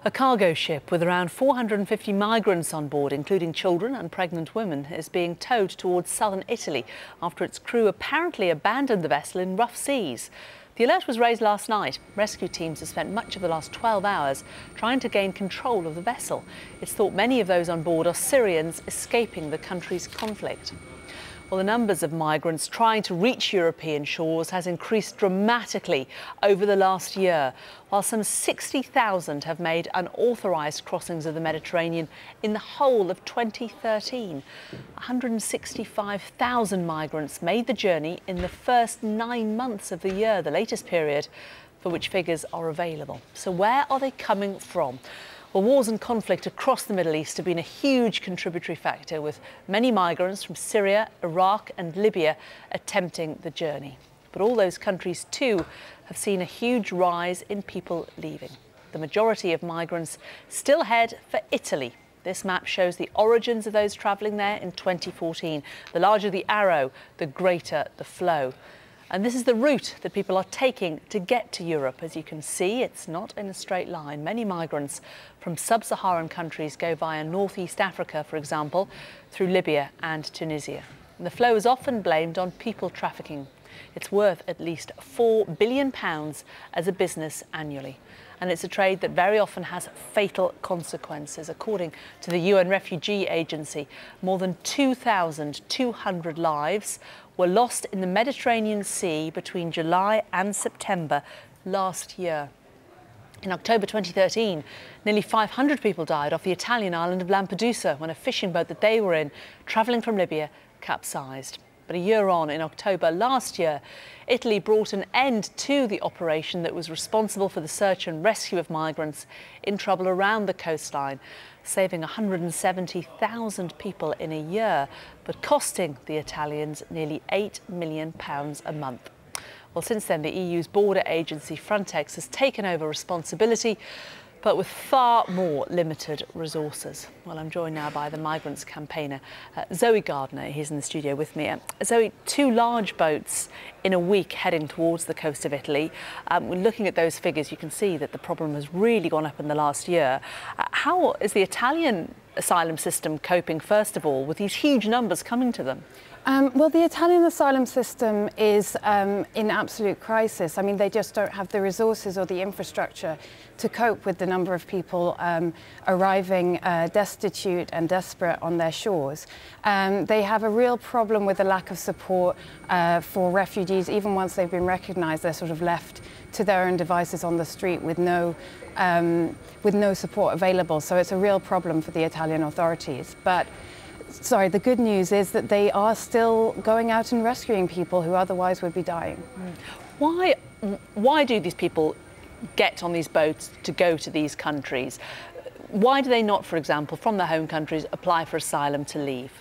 A cargo ship with around 450 migrants on board, including children and pregnant women, is being towed towards southern Italy after its crew apparently abandoned the vessel in rough seas. The alert was raised last night. Rescue teams have spent much of the last 12 hours trying to gain control of the vessel. It's thought many of those on board are Syrians escaping the country's conflict. Well, the numbers of migrants trying to reach European shores has increased dramatically over the last year, while some 60,000 have made unauthorised crossings of the Mediterranean in the whole of 2013. 165,000 migrants made the journey in the first 9 months of the year, the latest period for which figures are available. So where are they coming from? Well, wars and conflict across the Middle East have been a huge contributory factor, with many migrants from Syria, Iraq and Libya attempting the journey. But all those countries too have seen a huge rise in people leaving. The majority of migrants still head for Italy. This map shows the origins of those travelling there in 2014. The larger the arrow, the greater the flow. And this is the route that people are taking to get to Europe. As you can see, it's not in a straight line. Many migrants from sub-Saharan countries go via northeast Africa, for example, through Libya and Tunisia. And the flow is often blamed on people trafficking. It's worth at least £4 billion as a business annually. And it's a trade that very often has fatal consequences. According to the UN Refugee Agency, more than 2,200 lives were lost in the Mediterranean Sea between July and September last year. In October 2013, nearly 500 people died off the Italian island of Lampedusa when a fishing boat that they were in, travelling from Libya, capsized. But a year on, in October last year, Italy brought an end to the operation that was responsible for the search and rescue of migrants in trouble around the coastline, saving 170,000 people in a year, but costing the Italians nearly £8 million a month. Well, since then, the EU's border agency Frontex has taken over responsibility, but with far more limited resources. Well, I'm joined now by the migrants campaigner, Gardner. He's in the studio with me. Zoe, 2 large boats in a week heading towards the coast of Italy. Looking at those figures, you can see that the problem has really gone up in the last year. How is the Italian asylum system coping, first of all, with these huge numbers coming to them? Well, the Italian asylum system is in absolute crisis. I mean, they just don't have the resources or the infrastructure to cope with the number of people arriving destitute and desperate on their shores. They have a real problem with the lack of support for refugees. Even once they've been recognised, they're sort of left to their own devices on the street with no support available. So it's a real problem for the Italian authorities. But sorry, the good news is that they are still going out and rescuing people who otherwise would be dying. Why do these people get on these boats to go to these countries? Why do they not, for example, from their home countries, apply for asylum to leave?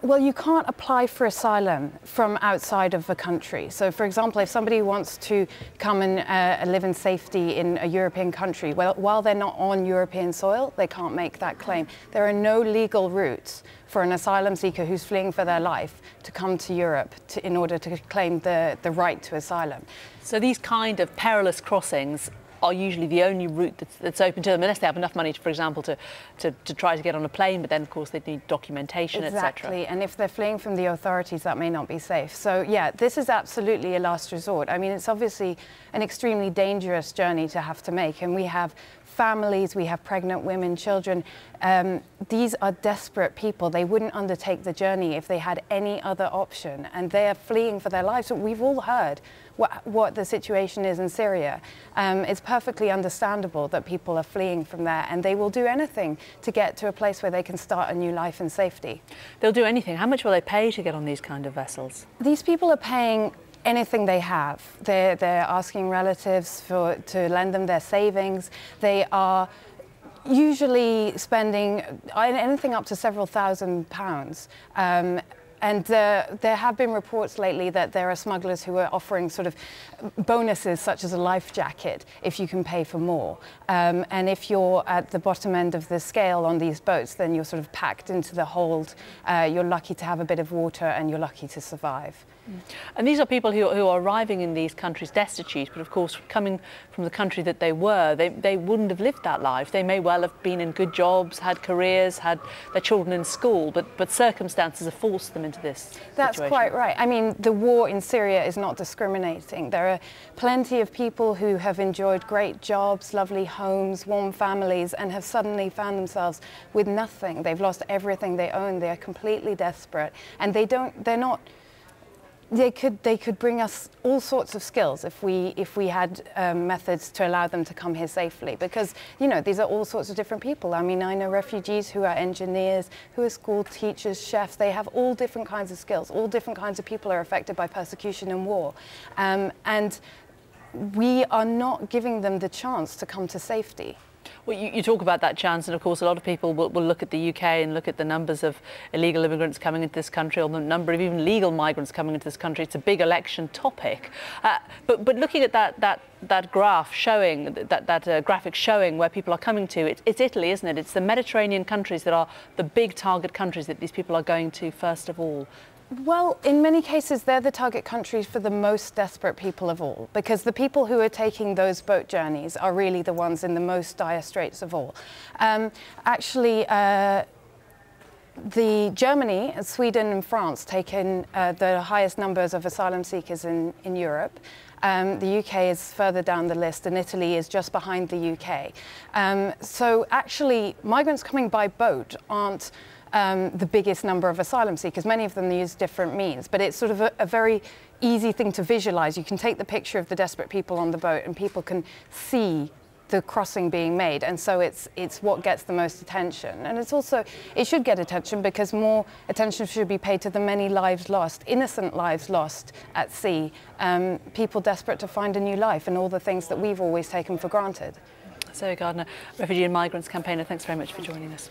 Well, you can't apply for asylum from outside of a country. So, for example, if somebody wants to come and live in safety in a European country, well, while they're not on European soil, they can't make that claim. There are no legal routes for an asylum seeker who's fleeing for their life to come to Europe in order to claim the right to asylum. So these kind of perilous crossings are usually the only route that's open to them, unless they have enough money, for example, to try to get on a plane, but then, of course, they'd need documentation, etc. Exactly, and if they're fleeing from the authorities, that may not be safe. So, yeah, this is absolutely a last resort. I mean, it's obviously an extremely dangerous journey to have to make, and we have families, we have pregnant women, children. These are desperate people. They wouldn't undertake the journey if they had any other option, and they are fleeing for their lives. We've all heard what the situation is in Syria. It's perfectly understandable that people are fleeing from there, and they will do anything to get to a place where they can start a new life in safety. They'll do anything. How much will they pay to get on these kind of vessels? These people are paying anything they have. They're asking relatives to lend them their savings. They are usually spending anything up to several £1,000s. And there have been reports lately that there are smugglers who are offering sort of bonuses, such as a life jacket, if you can pay for more. And if you're at the bottom end of the scale on these boats, then you're sort of packed into the hold. You're lucky to have a bit of water and you're lucky to survive. And these are people who are arriving in these countries destitute, but of course coming from the country that they were, they wouldn't have lived that life. They may well have been in good jobs, had careers, had their children in school, but circumstances have forced them into this That's situation. quite right. I mean, the war in Syria is not discriminating. There are plenty of people who have enjoyed great jobs, lovely homes, warm families, and have suddenly found themselves with nothing. They've lost everything they own. They're completely desperate, and they could bring us all sorts of skills if we had methods to allow them to come here safely, because these are all sorts of different people. I mean, I know refugees who are engineers, who are school teachers, chefs. They have all different kinds of skills. All different kinds of people are affected by persecution and war, and we are not giving them the chance to come to safety. Well, you talk about that chance, and of course a lot of people will look at the UK and look at the numbers of illegal immigrants coming into this country, or the number of even legal migrants coming into this country. It's a big election topic. But looking at that graph showing, that graphic showing where people are coming to, it's Italy, isn't it? It's the Mediterranean countries that are the big target countries that these people are going to first of all. Well, in many cases, they're the target countries for the most desperate people of all, because the people who are taking those boat journeys are really the ones in the most dire straits of all. Germany, Sweden and France take in the highest numbers of asylum seekers in Europe. The UK is further down the list, and Italy is just behind the UK. So actually, migrants coming by boat aren't the biggest number of asylum seekers. Many of them use different means, but it's sort of a very easy thing to visualize. You can take the picture of the desperate people on the boat and people can see the crossing being made, and so it's what gets the most attention. And it should get attention because more attention should be paid to the many lives lost, innocent lives lost at sea, people desperate to find a new life, and all the things that we've always taken for granted. So Gardner, Refugee and Migrants campaigner, thanks very much for joining us.